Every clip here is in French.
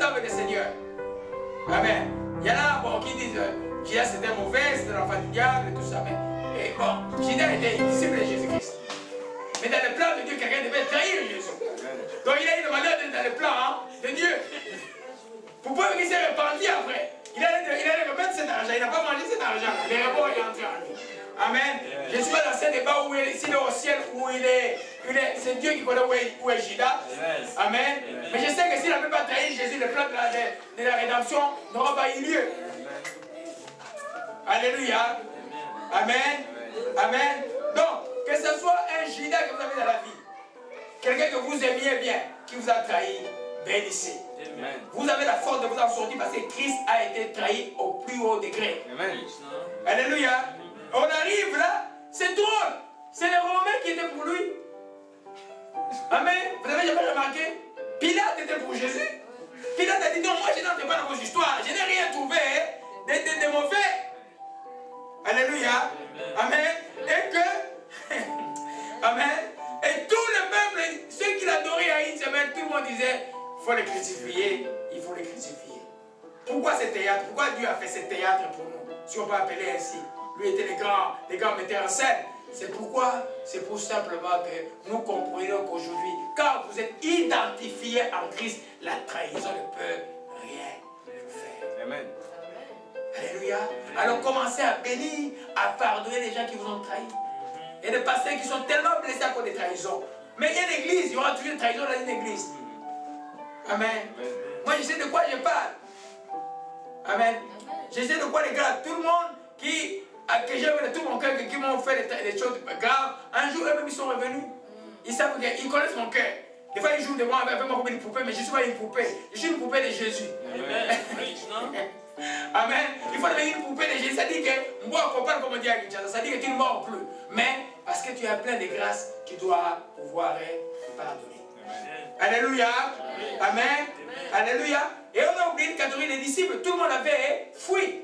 temps avec le Seigneur. Amen. Il y en a bon, qui disent Judas c'était mauvais, c'était l'enfant du diable et tout ça. Mais et bon, Judas était disciple de Jésus-Christ. Mais dans le plan de Dieu, quelqu'un devait trahir Jésus. Donc il a eu le malheur d'être dans le plan de Dieu. Pour pouvoir qu'il s'est repenti après. Il allait remettre cet argent. Il n'a pas mangé cet argent. Les rebords est entré en lui. Amen. Je ne suis pas dans ce débat où s'il est au ciel, où il est. C'est Dieu qui connaît où est Judas. Amen. Mais je sais que s'il n'avait pas trahi Jésus, le plan de la rédemption n'aura pas eu lieu. Alléluia. Amen. Amen. Donc, que ce soit un Judas que vous avez dans la vie, quelqu'un que vous aimiez bien, qui vous a trahi, bénissez. Amen. Vous avez la force de vous en sortir parce que Christ a été trahi au plus haut degré. Amen. Alléluia. On arrive là, c'est drôle. C'est les Romains qui étaient pour lui. Amen. Vous avez jamais remarqué? Pilate était pour Jésus. Pilate a dit non, moi je n'entre pas dans vos histoires. Je n'ai rien trouvé de mauvais. Alléluia. Amen. Et que, amen. Et tout le peuple, ceux qui l'adoraient à une semaine, tout le monde disait, il faut les crucifier, il faut les crucifier. Pourquoi ce théâtre? Pourquoi Dieu a fait ce théâtre pour nous? Si on peut appeler ainsi. Lui était les grands metteurs en scène. C'est pourquoi? C'est pour simplement que nous comprenons qu'aujourd'hui, quand vous êtes identifiés en Christ, la trahison ne peut rien vous faire. Amen. Alléluia. Alors commencez à bénir, à pardonner les gens qui vous ont trahi. Il y a des pasteurs qui sont tellement blessés à cause des trahisons. Mais il y a une église, il y aura toujours une trahison dans une église. Amen. Moi je sais de quoi je parle. Amen. Je sais de quoi les gars, tout le monde que j'aime de tout mon cœur, qui m'ont fait des choses graves, un jour eux-mêmes ils sont revenus. Ils savent qu'ils connaissent mon cœur. Des fois ils jouent de moi avec moi comme une poupée, mais je ne suis pas une poupée. Je suis une poupée de Jésus. Amen. Amen. Il faut devenir une poupée de Jésus. Ça dit que moi, on parle comme on dit à Kinshasa, ça dit que tu ne mords plus. Mais parce que tu as plein de grâce, tu dois pouvoir pardonner. Amen. Alléluia. Amen. Amen. Alléluia. Et on a oublié une catégorie des disciples. Tout le monde avait fui.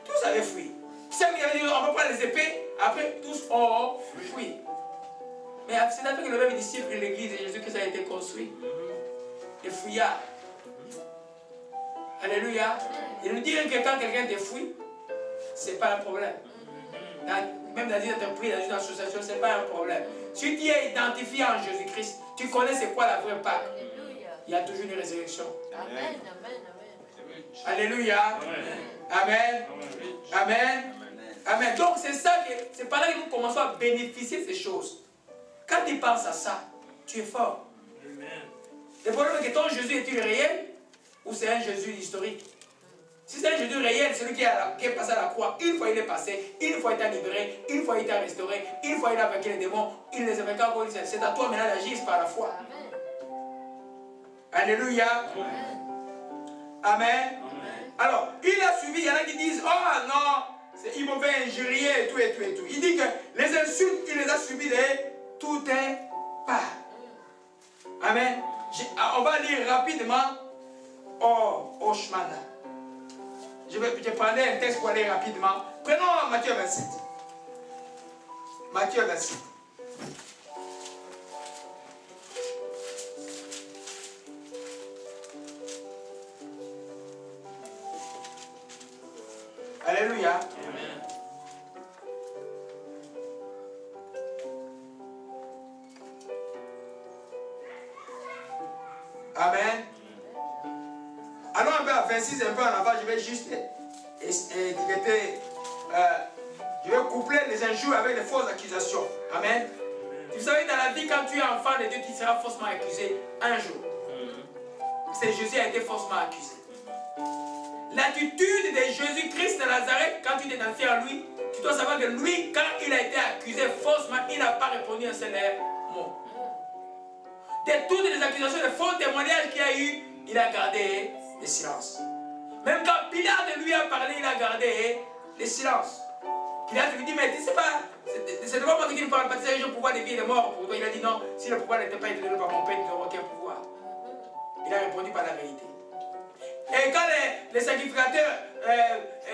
Tous avaient fui. Certains avaient dit on va prendre les épées. Après, tous ont fui. Mais c'est avec le même disciple de l'église de Jésus que ça a été construit. Les fuyards. Alléluia. Il nous dit que quand quelqu'un te fuit, ce n'est pas un problème. Même dans une entreprise, dans une association, ce n'est pas un problème. Si tu es identifié en Jésus-Christ, tu connais c'est quoi la vraie Pâque. Il y a toujours une résurrection. Amen. Alléluia. Amen. Amen. Amen. Donc c'est ça que c'est par là que nous commençons à bénéficier de ces choses. Quand tu penses à ça, tu es fort. Le problème est que ton Jésus est-il réel ou c'est un Jésus historique? Si c'est un Jésus réel, celui qui est passé à la croix, une fois il est passé, une fois il t'a libéré, une fois il t'a restauré, une fois il a vaincu les démons, il les a vaincus encore. C'est à toi maintenant d'agir par la foi. Alléluia. Amen. Amen. Alors, il a suivi, il y en a qui disent, oh non, ils m'ont fait injurier et tout et tout et tout. Il dit que les insultes, il les a subies de tout un part. Amen. On va lire rapidement au chemin. Je prendrai un texte pour aller rapidement. Prenons Matthieu 27. Matthieu 27. Alléluia. Amen. Amen. Allons un peu à 26, un peu en avant, je vais juste étiqueter, je vais coupler les injures avec les fausses accusations. Amen. Vous savez, dans la vie, quand tu es enfant de Dieu, tu seras faussement accusé un jour. C'est Jésus a été faussement accusé. L'attitude de Jésus-Christ de Nazareth, quand tu t'identifies à lui, tu dois savoir que lui, quand il a été accusé faussement, il n'a pas répondu un seul mot. De toutes les accusations, les faux témoignages qu'il y a eu, il a gardé le silence. Même quand Pilate lui a parlé, il a gardé le silence. Pilate lui dit, mais tu sais pas, c'est devant moi qu'il ne parle pas, tu sais, j'ai le pouvoir de vie et de mort pour toi. Il a dit non, si le pouvoir n'était pas été donné par mon Père, tu n'auras aucun pouvoir. Il a répondu par la vérité. Et quand les sacrificateurs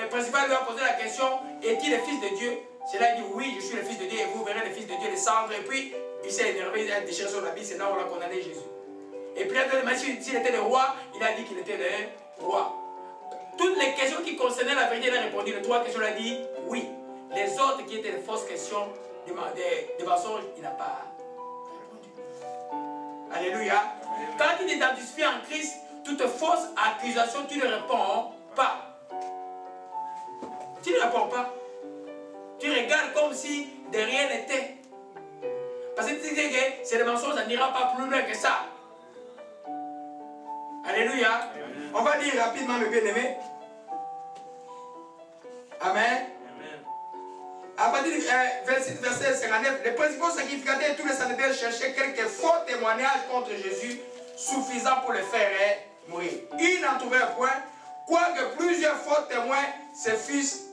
principaux lui ont posé la question, est-il le fils de Dieu? C'est là qu'il dit, oui, je suis le fils de Dieu, et vous verrez le fils de Dieu descendre. Et puis, il s'est énervé, il a déchiré son habit, c'est là où on a condamné Jésus. Et puis, s'il était le roi, il a dit qu'il était le roi. Toutes les questions qui concernaient la vérité, il a répondu. Les 3 questions, il a dit oui. Les autres qui étaient des fausses questions, des mensonges, il n'a pas répondu. Alléluia. Quand tu t'identifies en Christ, toute fausse accusation, tu ne réponds pas. Tu ne réponds pas. Tu regardes comme si de rien n'était. Parce que tu dis que c'est des mensonges, ça n'ira pas plus loin que ça. Alléluia. On va lire rapidement, mes bien-aimés. Amen. À partir du verset 59, les principaux sacrificateurs et tous les sacrificateurs cherchaient quelques faux témoignages contre Jésus suffisants pour le faire mourir. Ils n'en trouvèrent point, quoique plusieurs faux témoins se fissent.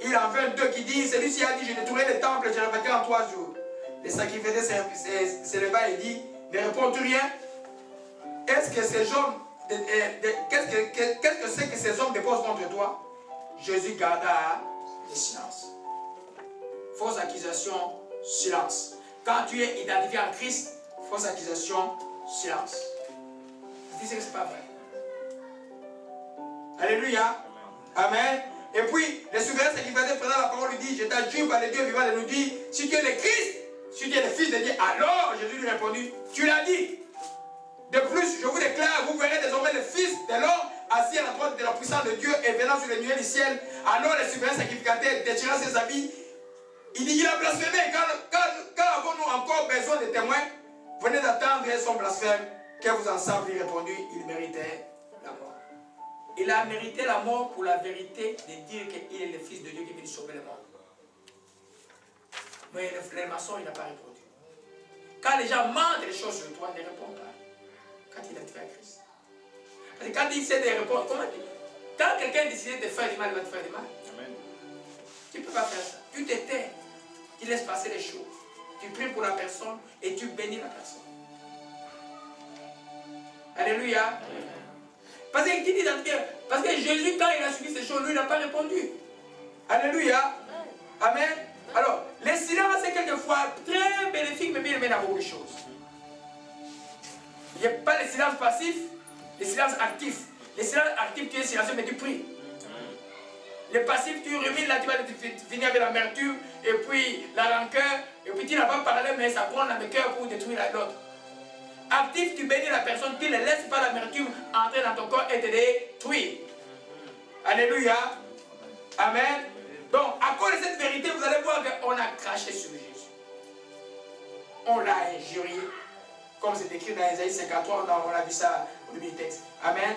Il en vint 2 qui disent, celui-ci a dit, je détruirai le temple, je le remettrai en 3 jours. Les sacrificateurs se leva et dit, ne réponds-tu rien? Est-ce que ces hommes, qu'est-ce que c'est que ces hommes déposent contre toi? Jésus garda le silence. Fausse accusation, silence. Quand tu es identifié en Christ, fausse accusation, silence. Tu dis que ce n'est pas vrai. Alléluia. Amen. Et puis, le souverain sacrificateur prenant la parole lui dit, je t'adjure par les dieux vivants de nous dire, si tu es le Christ, si tu es le Fils de Dieu, alors Jésus lui répondit, tu l'as dit. De plus, je vous déclare, vous verrez désormais le Fils de l'homme assis à la droite de la puissance de Dieu et venant sur les nuées du ciel. Alors le souverain sacrificateur déchira ses habits. Il dit, il a blasphémé. Quand avons-nous encore besoin de témoins? Venez d'attendre son blasphème. Que vous ensemble, il répondit, il méritait la mort. Il a mérité la mort pour la vérité de dire qu'il est le Fils de Dieu qui vient sauver le monde. Mais le maçon, il n'a pas répondu. Quand les gens mentent des choses sur toi, ne réponds pas. Quand il a fait à Christ. Parce que quand il sait de répondre, comment dire? Quand quelqu'un décide de faire du mal, il va te faire du mal. Amen. Tu ne peux pas faire ça. Tu te tais. Tu laisses passer les choses. Tu pries pour la personne et tu bénis la personne. Alléluia. Amen. Parce que Jésus, quand il a suivi ces choses, lui, il n'a pas répondu. Alléluia. Amen. Alors, le silence est quelquefois très bénéfique, mais bien dans beaucoup de choses. Il n'y a pas le silence passif, le silence actif. Le silence actif, tu es silencieux, mais tu pries. Le passif, tu rumines, là, tu vas finir avec l'amertume, et puis la rancœur, et puis tu n'as pas parlé, mais ça prend dans le cœur pour détruire l'autre. Actif, tu bénis la personne, tu ne laisses pas l'amertume entrer dans ton corps et te détruire. Alléluia. Amen. Donc, à cause de cette vérité, vous allez voir qu'on a craché sur Jésus. On l'a injurié. Comme c'est écrit dans Isaïe 53, on a vu ça au début du texte. Amen.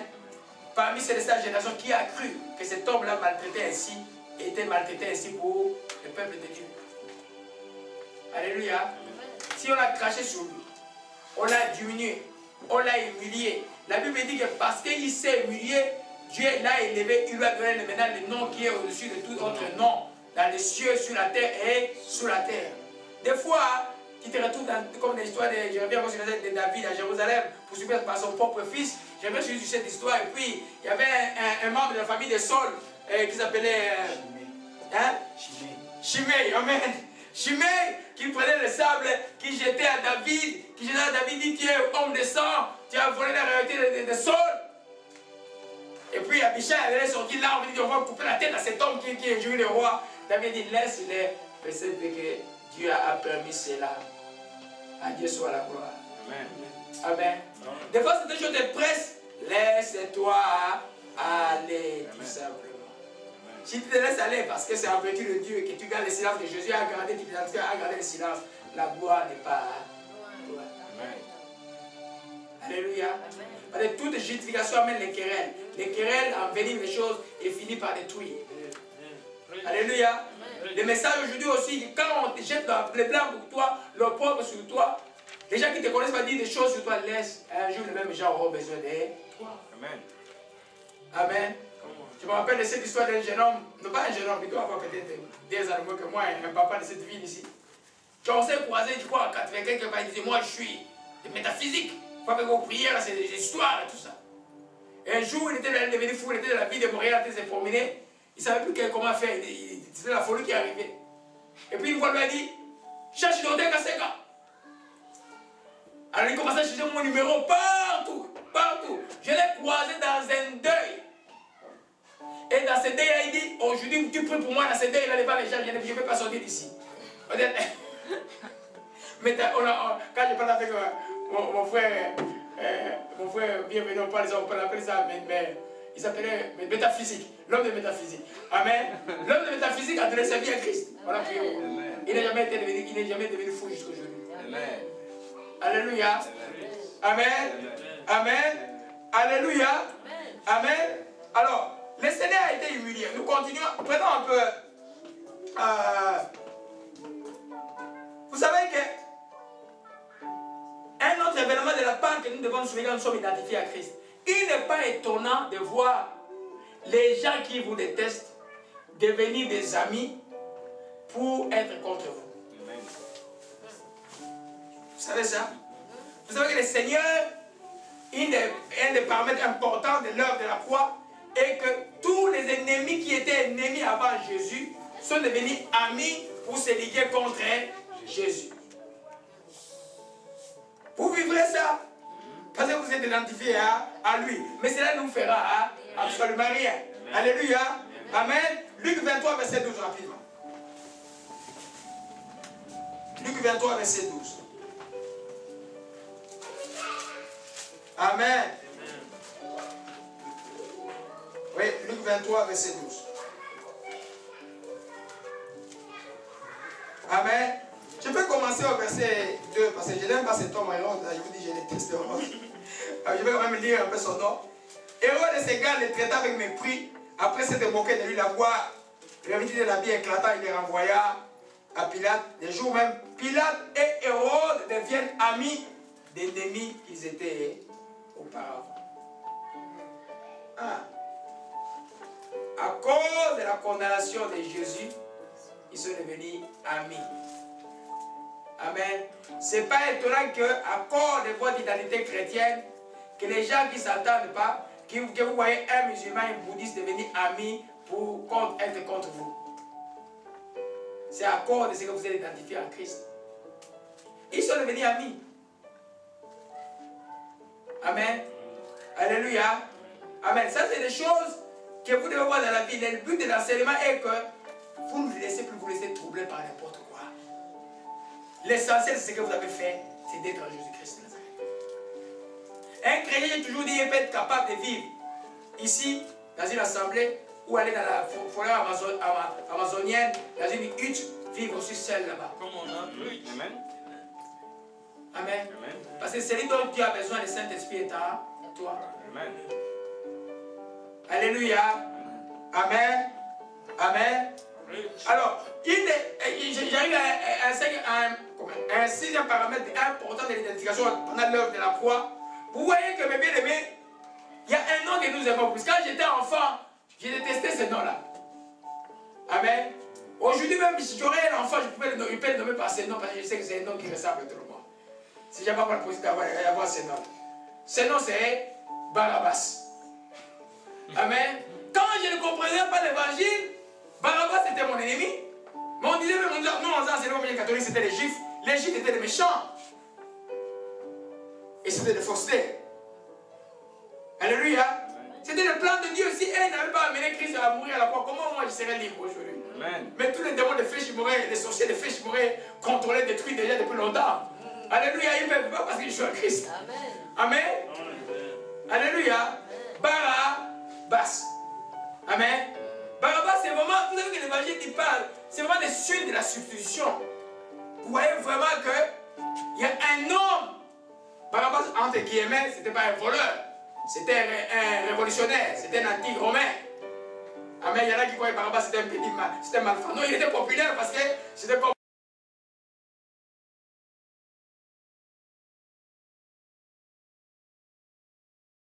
Parmi cette génération qui a cru que cet homme-là maltraité ainsi, était maltraité ainsi pour le peuple de Dieu. Alléluia. Si on a craché sur lui, on l'a diminué, on l'a humilié. La Bible dit que parce qu'il s'est humilié, Dieu l'a élevé, il lui a donné maintenant le nom qui est au-dessus de tout autre nom, dans les cieux, sur la terre et sous la terre. Des fois, tu te retrouves comme dans l'histoire de David à Jérusalem, poursuivi par son propre fils. J'aimerais suivre cette histoire. Et puis, il y avait un membre de la famille de Saul qui s'appelait Shimei. Amen. Shimei qui prenait le sable, qui jetait à David, dit, tu es homme de sang, tu as volé la réalité de Saul. Et puis Abishai avait sorti l'arbre, il dit, on va couper la tête à cet homme qui est injurié le roi. David dit, laisse-les, parce que Dieu a permis cela. À Dieu soit la gloire. Amen. Amen. Des fois, c'est des choses de presse. Laisse-toi aller, tout simplement. Amen. Si tu te laisses aller parce que c'est en vertu de Dieu que tu gardes le silence que Jésus a gardé, tu as gardé le silence, la gloire n'est pas gloire. Amen. Alléluia. Parce que toute justification amène les querelles. Les querelles enveniment les choses et finissent par détruire. Alléluia. Le message aujourd'hui aussi, quand on te jette le blanc pour toi, l'opprobre sur toi, les gens qui te connaissent vont dire des choses sur toi, laisse. Un jour, les mêmes gens auront besoin de toi. Amen. Amen. Je me rappelle de cette histoire d'un jeune homme, non pas un jeune homme, il doit avoir peut-être des années moins que moi, un papa de cette ville ici. On s'est croisé, je crois, en 80, quelqu'un qui disait, moi je suis métaphysique. Il faut faire vos prières, c'est des histoires et tout ça. Et un jour, il était devenu fou, il était dans la ville de Montréal, il s'est promené. Il ne savait plus comment faire, c'était la folie qui est arrivée. Et puis une fois, il lui a dit, cherche l'hôtel Kaseka. Alors il commençait à chercher mon numéro partout, partout. Je l'ai croisé dans un deuil. Et dans ce deuil-là, il dit, aujourd'hui, tu pries pour moi dans ce deuil-là, devant les gens, je ne vais pas sortir d'ici. Mais quand je parle avec mon frère bienvenu, on peut l'appeler ça, mais il s'appelait métaphysique, l'homme de métaphysique. Amen. L'homme de métaphysique a donné sa vie à Christ. Voilà, il n'est jamais devenu fou jusqu'aujourd'hui. Alléluia. Amen. Amen. Alléluia. Amen. Alors, le Seigneur a été humilié. Nous continuons. Prenons un peu. Vous savez que un autre événement de la part que nous devons nous souvenir quand nous sommes identifiés à Christ. Il n'est pas étonnant de voir les gens qui vous détestent devenir des amis pour être contre vous. Vous savez ça? Vous savez que le Seigneur, un des paramètres importants de l'œuvre de la croix est que tous les ennemis qui étaient ennemis avant Jésus sont devenus amis pour se liguer contre Jésus. Vous vivrez ça parce que vous êtes identifiés à lui. Mais cela nous fera absolument rien. Alléluia. Amen. Luc 23, verset 12, rapidement. Luc 23, verset 12. Amen. Oui, Luc 23, verset 12. Amen. Je peux commencer au verset 2 parce que je n'aime pas cet homme Hérode. Je vous dis, je déteste Hérode. Je vais quand même lire un peu son nom. Hérode et ses gars le traitaient avec mépris. Après s'être moqué de lui, la voix, l'héritier de l'habit éclatant, il les renvoya à Pilate. Les jours même, Pilate et Hérode deviennent amis d'ennemis qu'ils étaient auparavant. À cause de la condamnation de Jésus, ils sont devenus amis. Amen. Ce n'est pas étonnant qu'à cause de votre identité chrétienne, que les gens qui ne s'entendent pas, que vous voyez un musulman et un bouddhiste devenir amis pour être contre vous. C'est à cause de ce que vous êtes identifié en Christ. Ils sont devenus amis. Amen. Alléluia. Amen. Ça, c'est des choses que vous devez voir dans la vie. Le but de l'enseignement est que vous ne laissez plus vous laisser troubler par n'importe quoi. L'essentiel, c'est ce que vous avez fait, c'est d'être en Jésus-Christ de Nazareth. Un chrétien, j'ai toujours dit, il peut être capable de vivre ici, dans une assemblée, ou aller dans la forêt amazonienne, dans une hutte, vivre aussi seul là-bas. Comme on a lu. Amen. Amen. Parce que celui dont tu as besoin, le Saint-Esprit est à toi. Amen. Alléluia. Amen. Amen. Alors, j'arrive à un sixième paramètre important de l'identification pendant l'œuvre de la croix. Vous voyez que mes bien-aimés, il y a un nom que nous aimons plus. Quand j'étais enfant, j'ai détesté ce nom-là. Amen. Aujourd'hui même, si j'aurais un enfant, je peux le nommer par ce nom parce que je sais que c'est un nom qui ressemble trop moi. Si je n'ai pas la possibilité d'avoir ce nom. Ce nom, c'est Barabbas. Amen. Quand je ne comprenais pas l'évangile, Barabbas était mon ennemi. Mais on disait, nous, on disait, c'est catholique, c'était les Juifs. Les Juifs étaient des méchants. Et c'était des faussetés. Alléluia. C'était le plan de Dieu. Si elle n'avait pas amené Christ à mourir à la croix, comment moi je serais libre aujourd'hui? Mais tous les démons de flèches mouraient, les sorciers de flèches mouraient, contrôlés, détruits déjà depuis longtemps. Alléluia. Ils ne peuvent pas parce qu'ils sont en Christ. Amen. Alléluia. Barabbas. Amen. Barabbas, c'est vraiment, vous savez que l'évangile dit pas, c'est vraiment des suites de la substitution. Vous voyez vraiment qu'il y a un homme. Barabbas, entre guillemets, ce n'était pas un voleur. C'était un révolutionnaire. C'était un anti-romain. Amen. Il y en a qui croyaient que Barabbas c'était un petit mal. C'était un malfrat. Non, il était populaire parce que c'était comme